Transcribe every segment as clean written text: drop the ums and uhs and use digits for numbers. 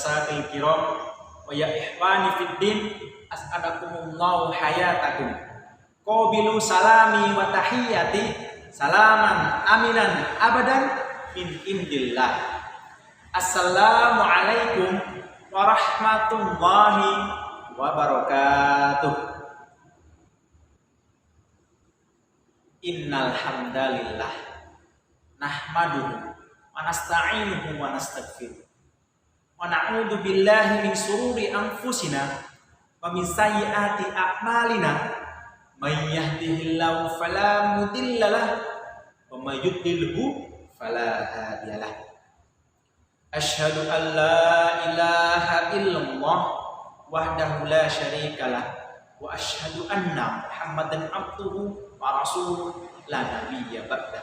mukhlassatil kiram wa ya ihwani fid din, as'adakumullahu hayatakum. Qabilu salami wa tahiyyati salaman aminan abadan min indillah. Assalamu alaikum warahmatullahi wabarakatuh. Innal hamdalillah nahmaduhu wa nasta'inuhu wa nastaghfiruh wa na'udzu billahi min shururi anfusina wa min sayyiati a'malina. May yahdihillahu fala mudhillalah wa may yudlilhu fala hadiyalah. Asyhadu an la ilaha illallah wahdahu la syarikalah wa asyhadu anna Muhammadan abduhu wa rasuluh la nabiyya ba'da.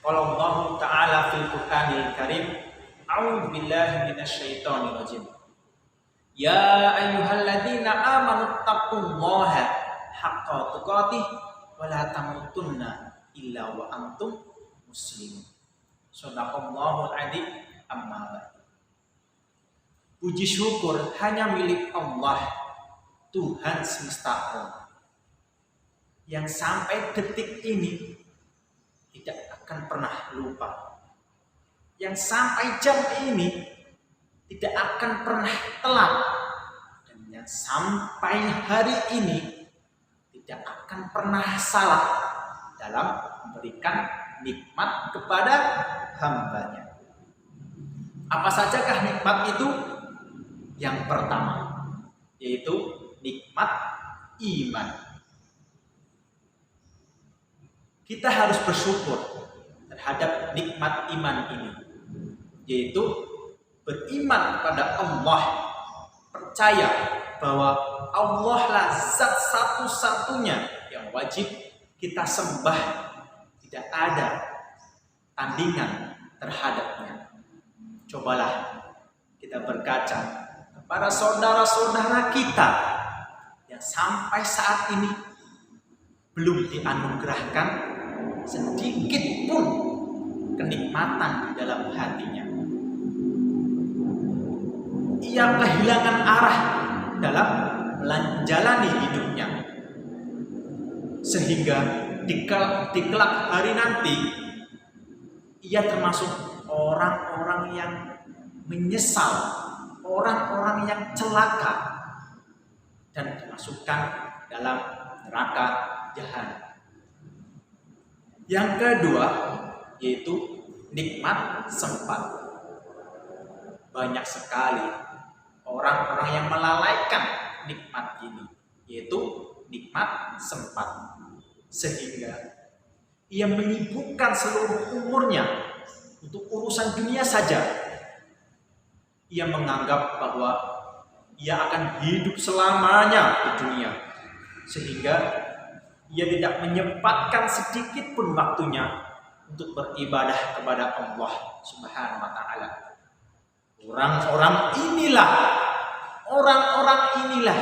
Qala Allah ta'ala fil Qur'anil Karim, a'udzu billahi minasy syaithanir rajim. Ya ayyuhalladzina amanu taqullaha haqqa tuqatih wa la tamutunna illa wa antum muslimun. Shadaqallahul adzim. Amma ba'du. Puji syukur hanya milik Allah, Tuhan semesta alam, yang sampai detik ini tidak akan pernah lupa, yang sampai jam ini tidak akan pernah telat, dan yang sampai hari ini tidak akan pernah salah dalam memberikan nikmat kepada hambanya. Apa sajakah nikmat itu? Yang pertama, yaitu nikmat iman. Kita harus bersyukur terhadap nikmat iman ini, yaitu beriman kepada Allah, percaya bahwa Allah lah zat satu-satunya yang wajib kita sembah, tidak ada tandingan terhadapnya. Cobalah kita berkaca kepada saudara-saudara kita yang sampai saat ini belum dianugerahkan sedikit pun kenikmatan di dalam hatinya. Ia kehilangan arah dalam menjalani hidupnya, sehingga di kelak hari nanti ia termasuk orang-orang yang menyesal, orang-orang yang celaka, dan dimasukkan dalam neraka jahanam. Yang kedua, yaitu nikmat sempat. Banyak sekali orang-orang yang melalaikan nikmat ini, yaitu nikmat sempat, sehingga ia menyibukkan seluruh umurnya untuk urusan dunia saja. Ia menganggap bahwa ia akan hidup selamanya di dunia, sehingga ia tidak menyempatkan sedikit pun waktunya untuk beribadah kepada Allah Subhanahu wa ta'ala. Orang-orang inilah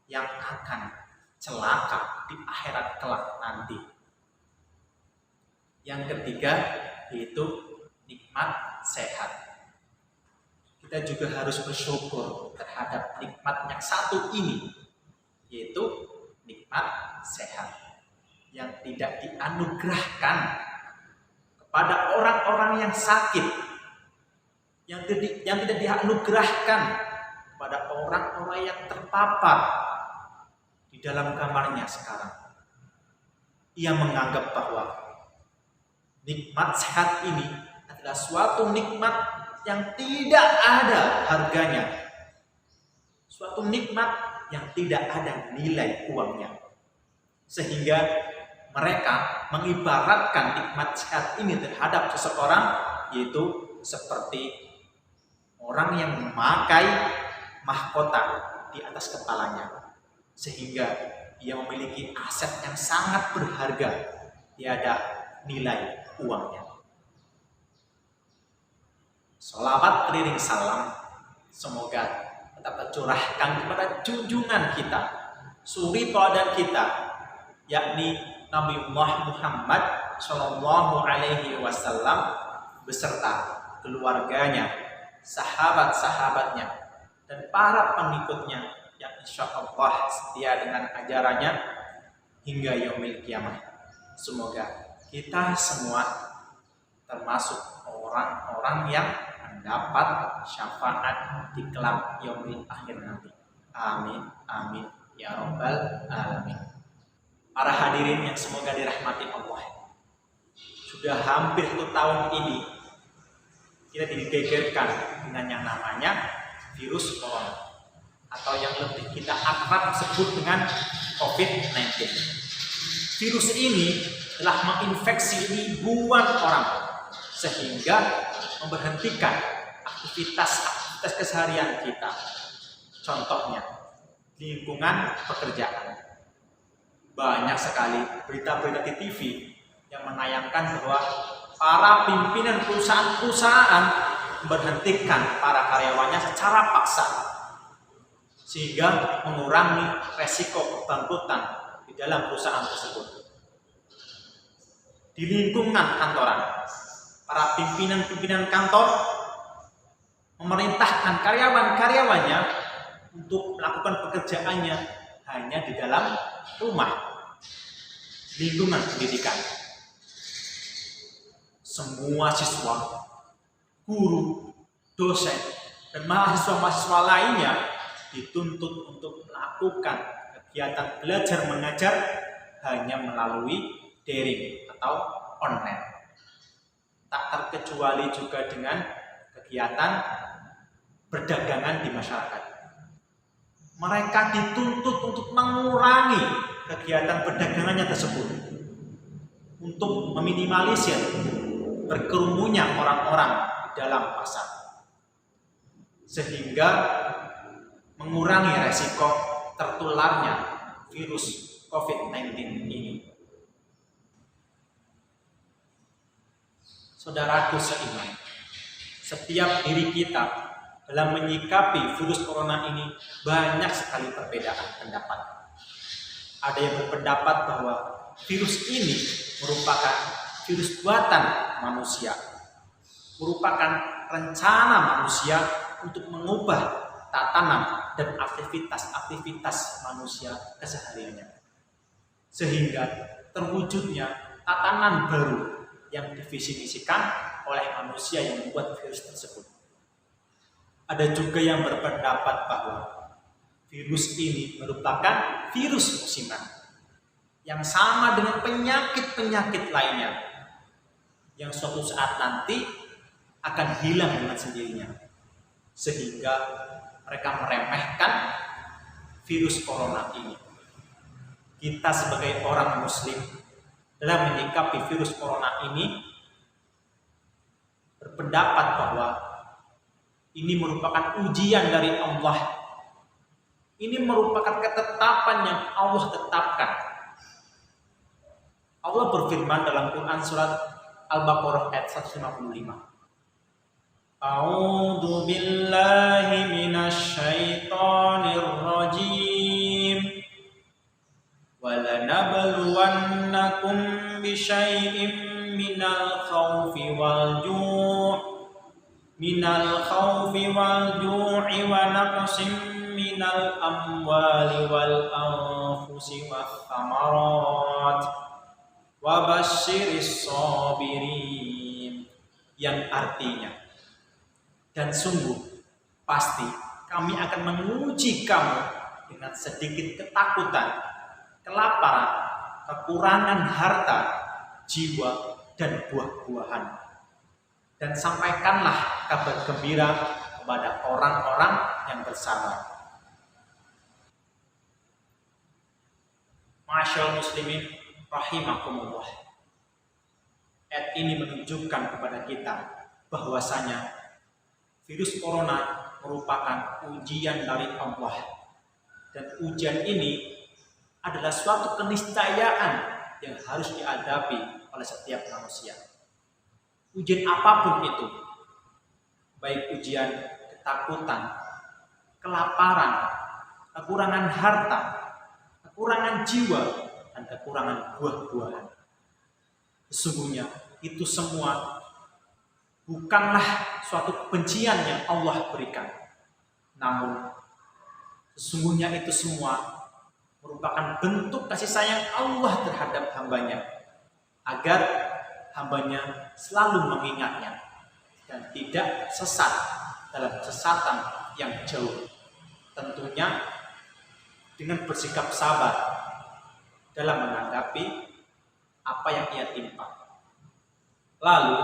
yang akan celaka di akhirat kelak nanti. Yang ketiga, yaitu nikmat sehat. Kita juga harus bersyukur terhadap nikmat yang satu ini, yaitu nikmat sehat yang tidak dianugerahkan kepada orang-orang yang sakit, yang tidak dianugerahkan kepada orang-orang yang terpapar di dalam kamarnya sekarang. Ia menganggap bahwa nikmat sehat ini adalah suatu nikmat yang tidak ada harganya, suatu nikmat yang tidak ada nilai uangnya, sehingga mereka mengibaratkan nikmat sehat ini terhadap seseorang, yaitu seperti orang yang memakai mahkota di atas kepalanya, sehingga ia memiliki aset yang sangat berharga, tiada nilai uangnya. Sholawat keliling salam semoga tetap tercurahkan kepada junjungan kita, suri teladan kita, yakni Nabi Muhammad Shallallahu Alaihi Wasallam beserta keluarganya, sahabat-sahabatnya, dan para pengikutnya yang insya Allah setia dengan ajarannya hingga yaumil kiamah. Semoga kita semua termasuk orang-orang yang mendapat syafaat di kelak yaumil akhir nanti. Amin, amin, ya rabbal alamin. Para hadirin yang semoga dirahmati Allah, sudah hampir 1 tahun ini kita digegerkan dengan yang namanya virus corona, atau yang lebih kita akrab sebut dengan COVID-19. Virus ini telah menginfeksi ribuan orang sehingga memberhentikan aktivitas keseharian kita. Contohnya, lingkungan pekerjaan. Banyak sekali berita-berita di TV yang menayangkan bahwa para pimpinan perusahaan-perusahaan memberhentikan para karyawannya secara paksa, sehingga mengurangi resiko kebangkrutan di dalam perusahaan tersebut. Di lingkungan kantoran, para pimpinan-pimpinan kantor memerintahkan karyawan-karyawannya untuk melakukan pekerjaannya hanya di dalam rumah. Lingkungan pendidikan, semua siswa, guru, dosen, dan mahasiswa-mahasiswa lainnya dituntut untuk melakukan kegiatan belajar mengajar hanya melalui daring atau online. Tak terkecuali juga dengan kegiatan perdagangan di masyarakat. Mereka dituntut untuk mengurangi kegiatan perdagangannya tersebut, untuk meminimalisir berkerumunnya orang-orang di dalam pasar, sehingga mengurangi resiko tertularnya virus COVID-19 ini. Saudaraku seiman, setiap diri kita dalam menyikapi virus corona ini banyak sekali perbedaan pendapat. Ada yang berpendapat bahwa virus ini merupakan virus buatan manusia, merupakan rencana manusia untuk mengubah tatanan dan aktivitas-aktivitas manusia kesehariannya, sehingga terwujudnya tatanan baru yang divisi-misikan oleh manusia yang membuat virus tersebut. Ada juga yang berpendapat bahwa virus ini merupakan virus musiman yang sama dengan penyakit-penyakit lainnya yang suatu saat nanti akan hilang dengan sendirinya, sehingga mereka meremehkan virus corona ini. Kita sebagai orang muslim dalam menyikapi virus corona ini berpendapat bahwa ini merupakan ujian dari Allah. Ini merupakan ketetapan yang Allah tetapkan. Allah berfirman dalam Quran surat Al-Baqarah ayat 155. A'udzu billahi minasy syaithanir rajim. وَلَنَبْلُوَنَّكُمْ بِشَيْءٍ مِّنَ الْخَوْفِ وَالْجُوعِ وَنَقْصٍ مِّنَ الْأَمْوَالِ وَالْأَنفُسِ وَالثَّمَرَاتِ وَبَشِّرِ الصَّابِرِينَ, yang artinya, dan sungguh pasti kami akan menguji kamu dengan sedikit ketakutan, kelaparan, kekurangan harta, jiwa, dan buah-buahan. Dan sampaikanlah kabar gembira kepada orang-orang yang bersabar. Masyaallah muslimin rahimakumullah. Ayat ini menunjukkan kepada kita bahwasanya virus corona merupakan ujian dari Allah. Dan ujian ini adalah suatu keniscayaan yang harus dihadapi oleh setiap manusia. Ujian apapun itu, baik ujian ketakutan, kelaparan, kekurangan harta, kekurangan jiwa, dan kekurangan buah-buahan. Sesungguhnya itu semua bukanlah suatu kebencian yang Allah berikan. Namun, sesungguhnya itu semua merupakan bentuk kasih sayang Allah terhadap hambanya, agar hambanya selalu mengingatnya dan tidak sesat dalam kesesatan yang jauh. Tentunya dengan bersikap sabar dalam menanggapi apa yang ia timpa. Lalu,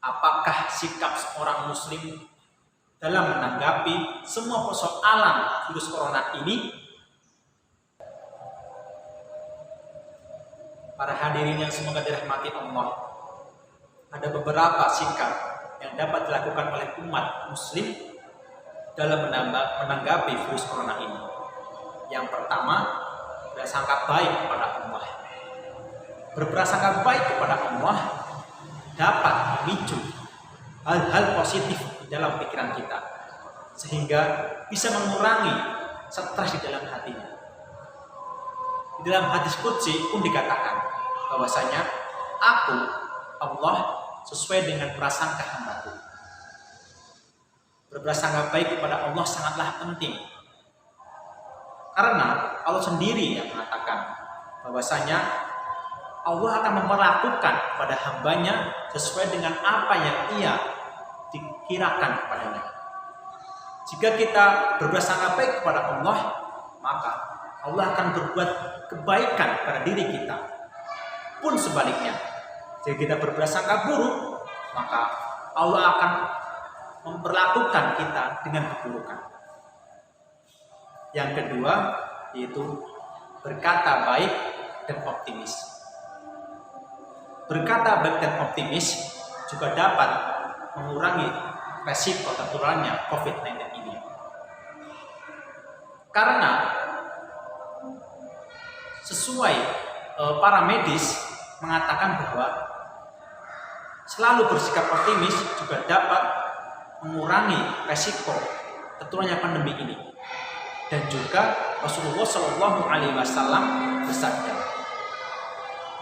apakah sikap seorang muslim dalam menanggapi semua persoalan virus corona ini? Para hadirin yang semoga dirahmati Allah, ada beberapa sikap yang dapat dilakukan oleh umat muslim dalam menanggapi virus corona ini. Yang pertama, berprasangka baik kepada Allah. Berprasangka baik kepada Allah dapat memicu hal-hal positif di dalam pikiran kita, sehingga bisa mengurangi stres di dalam hatinya. Di dalam hadis qudsi pun dikatakan bahwasanya aku, Allah, sesuai dengan prasangka hambaku. Berprasangka baik kepada Allah sangatlah penting, karena Allah sendiri yang mengatakan bahwasanya Allah akan memperlakukan pada hambanya sesuai dengan apa yang ia dikirakan kepadanya. Jika kita berprasangka baik kepada Allah, maka Allah akan berbuat kebaikan pada diri kita. Pun sebaliknya, jika kita berprasangka buruk, maka Allah akan memperlakukan kita dengan keburukan. Yang kedua, yaitu berkata baik dan optimis. Berkata baik dan optimis juga dapat mengurangi resiko tertularnya COVID-19 ini. Karena sesuai para medis mengatakan bahwa selalu bersikap optimis juga dapat mengurangi resiko tertularnya pandemi ini. Dan juga Rasulullah SAW bersabda,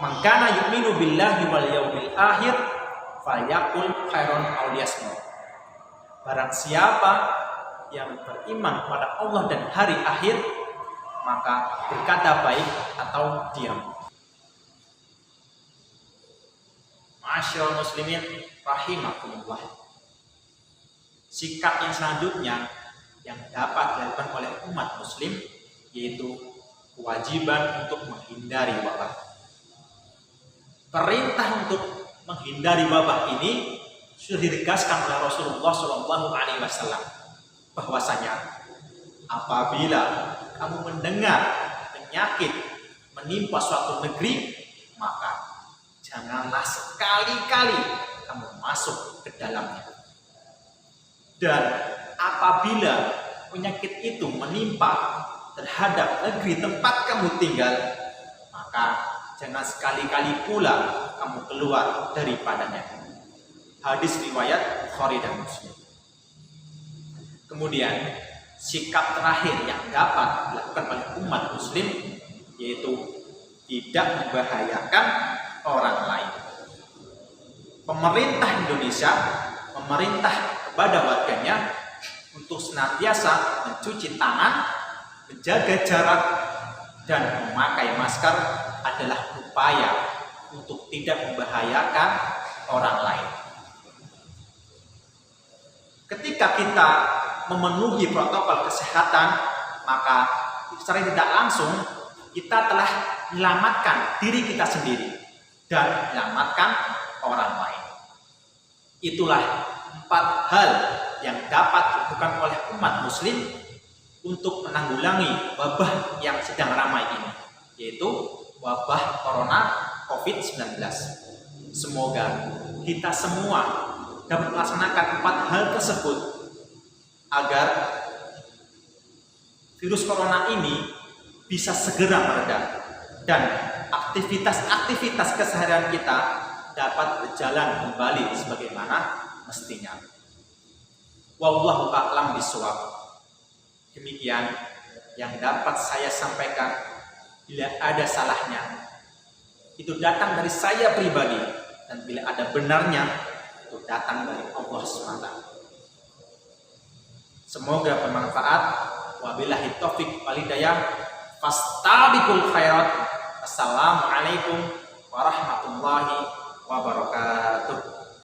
"Man kana yu'minu billahi wal yaumil akhir falyaqul khairan aw liyasmut." Barang siapa yang beriman pada Allah dan hari akhir, maka berkata baik atau diam. Ma'asyiral muslimin rahimakumullah. Sikap yang selanjutnya yang dapat dilakukan oleh umat muslim yaitu kewajiban untuk menghindari wabah. Perintah untuk menghindari wabah ini sudah ditegaskan oleh Rasulullah SAW bahwasanya apabila kamu mendengar penyakit menimpa suatu negeri, maka janganlah sekali-kali kamu masuk ke dalamnya. Dan apabila penyakit itu menimpa terhadap negeri tempat kamu tinggal, maka jangan sekali-kali pula kamu keluar daripadanya. Hadis riwayat Bukhari dan Muslim. Kemudian sikap terakhir yang dapat dilakukan oleh umat muslim yaitu tidak membahayakan orang lain. Pemerintah Indonesia memerintah kepada warganya untuk senantiasa mencuci tangan, menjaga jarak, dan memakai masker adalah upaya untuk tidak membahayakan orang lain. Ketika kita memenuhi protokol kesehatan, maka secara tidak langsung kita telah menyelamatkan diri kita sendiri dan menyelamatkan orang lain. Itulah 4 hal yang dapat dilakukan oleh umat muslim untuk menanggulangi wabah yang sedang ramai ini, yaitu wabah corona COVID-19. Semoga kita semua dapat melaksanakan 4 hal tersebut agar virus corona ini bisa segera mereda dan aktivitas-aktivitas keseharian kita dapat berjalan kembali sebagaimana mestinya. Wallahu a'lam bishawab. Demikian yang dapat saya sampaikan. Bila ada salahnya, itu datang dari saya pribadi, dan bila ada benarnya, itu datang dari Allah SWT. Semoga bermanfaat. Wabillahi taufik wal hidayah. Fastabiqul khairat. Assalamualaikum warahmatullahi